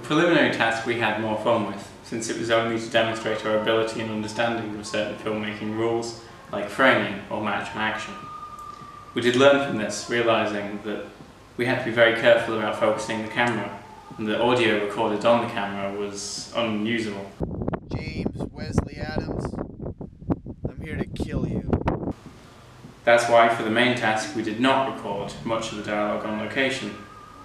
preliminary task we had more fun with, since it was only to demonstrate our ability and understanding of certain filmmaking rules, like framing or match and action. We did learn from this, realising that we had to be very careful about focusing the camera, and the audio recorded on the camera was unusable. James Wesley Adams, I'm here to kill you. That's why for the main task we did not record much of the dialogue on location.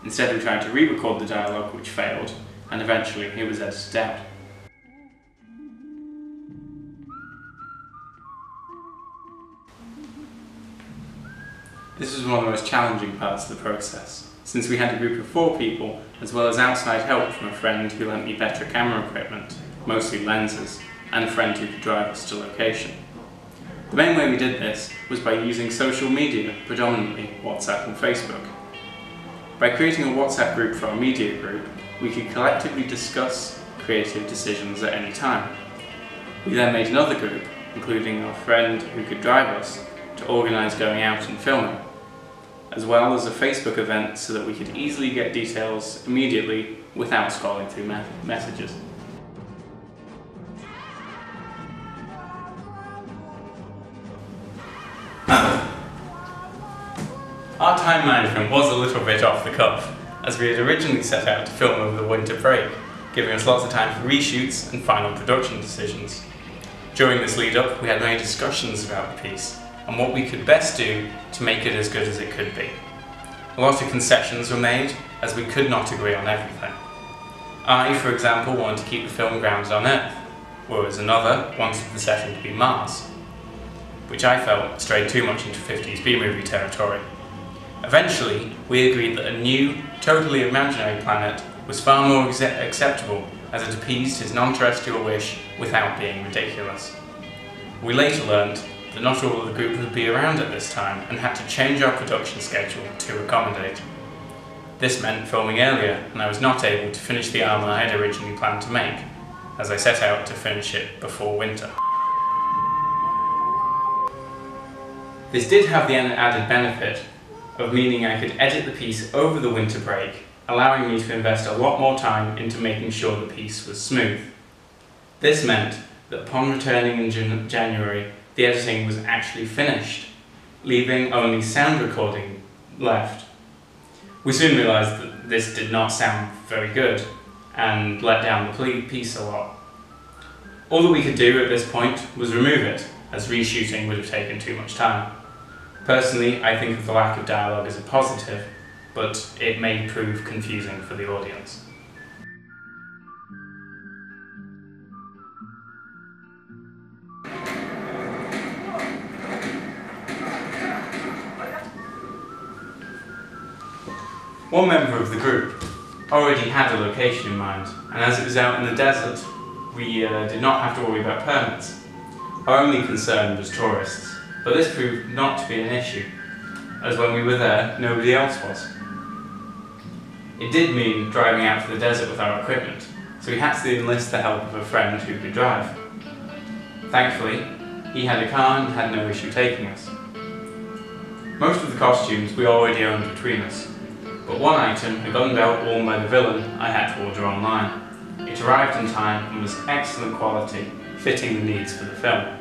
Instead we tried to re-record the dialogue, which failed, and eventually it was edited out. This was one of the most challenging parts of the process, since we had a group of 4 people, as well as outside help from a friend who lent me better camera equipment, mostly lenses, and a friend who could drive us to location. The main way we did this was by using social media, predominantly WhatsApp and Facebook. By creating a WhatsApp group for our media group, we could collectively discuss creative decisions at any time. We then made another group, including our friend who could drive us, to organise going out and filming, as well as a Facebook event so that we could easily get details immediately without scrolling through messages. Our time management was a little bit off the cuff, as we had originally set out to film over the winter break, giving us lots of time for reshoots and final production decisions. During this lead-up, we had many discussions about the piece, and what we could best do to make it as good as it could be. A lot of concessions were made, as we could not agree on everything. I, for example, wanted to keep the film grounded on Earth, whereas another wanted the setting to be Mars, which I felt strayed too much into 50s B-movie territory. Eventually, we agreed that a new, totally imaginary planet was far more acceptable, as it appeased his non-terrestrial wish without being ridiculous. We later learned that not all of the group would be around at this time and had to change our production schedule to accommodate. This meant filming earlier, and I was not able to finish the armour I had originally planned to make, as I set out to finish it before winter. This did have the added benefit of meaning I could edit the piece over the winter break, allowing me to invest a lot more time into making sure the piece was smooth. This meant that upon returning in January, the editing was actually finished, leaving only sound recording left. We soon realised that this did not sound very good, and let down the piece a lot. All that we could do at this point was remove it, as reshooting would have taken too much time. Personally, I think of the lack of dialogue as a positive, but it may prove confusing for the audience. One member of the group already had a location in mind, and as it was out in the desert, we did not have to worry about permits. Our only concern was tourists, but this proved not to be an issue, as when we were there, nobody else was. It did mean driving out to the desert with our equipment, so we had to enlist the help of a friend who could drive. Thankfully, he had a car and had no issue taking us. Most of the costumes we already owned between us, but one item, a gun belt worn by the villain, I had to order online. It arrived in time and was excellent quality, fitting the needs for the film.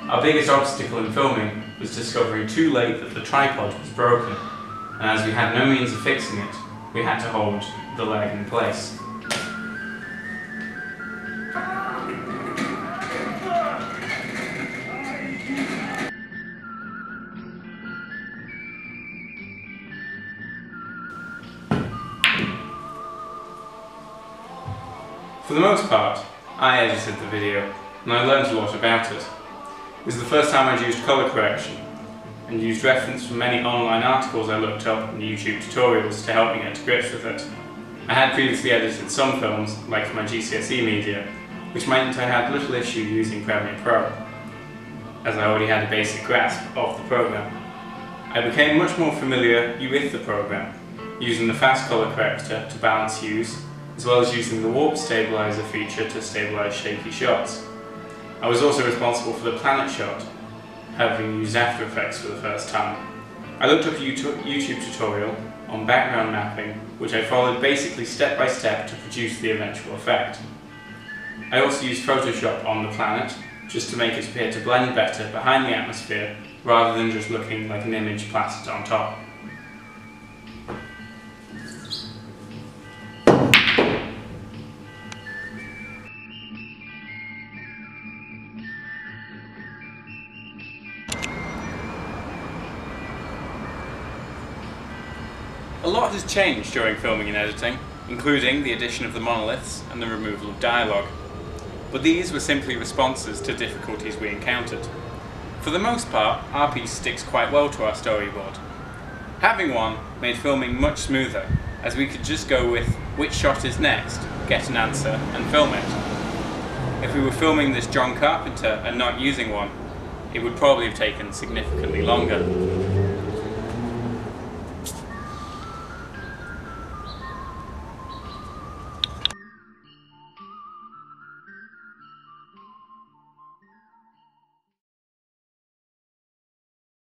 Our biggest obstacle in filming was discovering too late that the tripod was broken, and as we had no means of fixing it, we had to hold the leg in place. For the most part, I edited the video, and I learned a lot about it. It was the first time I'd used colour correction, and used reference from many online articles I looked up and YouTube tutorials to help me get to grips with it. I had previously edited some films, like for my GCSE media, which meant I had little issue using Premiere Pro, as I already had a basic grasp of the program. I became much more familiar with the program, using the fast colour corrector to balance hues, as well as using the warp stabilizer feature to stabilize shaky shots. I was also responsible for the planet shot, having used After Effects for the first time. I looked up a YouTube tutorial on background mapping, which I followed basically step by step to produce the eventual effect. I also used Photoshop on the planet, just to make it appear to blend better behind the atmosphere, rather than just looking like an image plastered on top. A lot has changed during filming and editing, including the addition of the monoliths and the removal of dialogue. But these were simply responses to difficulties we encountered. For the most part, our piece sticks quite well to our storyboard. Having one made filming much smoother, as we could just go with which shot is next, get an answer, and film it. If we were filming this John Carpenter and not using one, it would probably have taken significantly longer.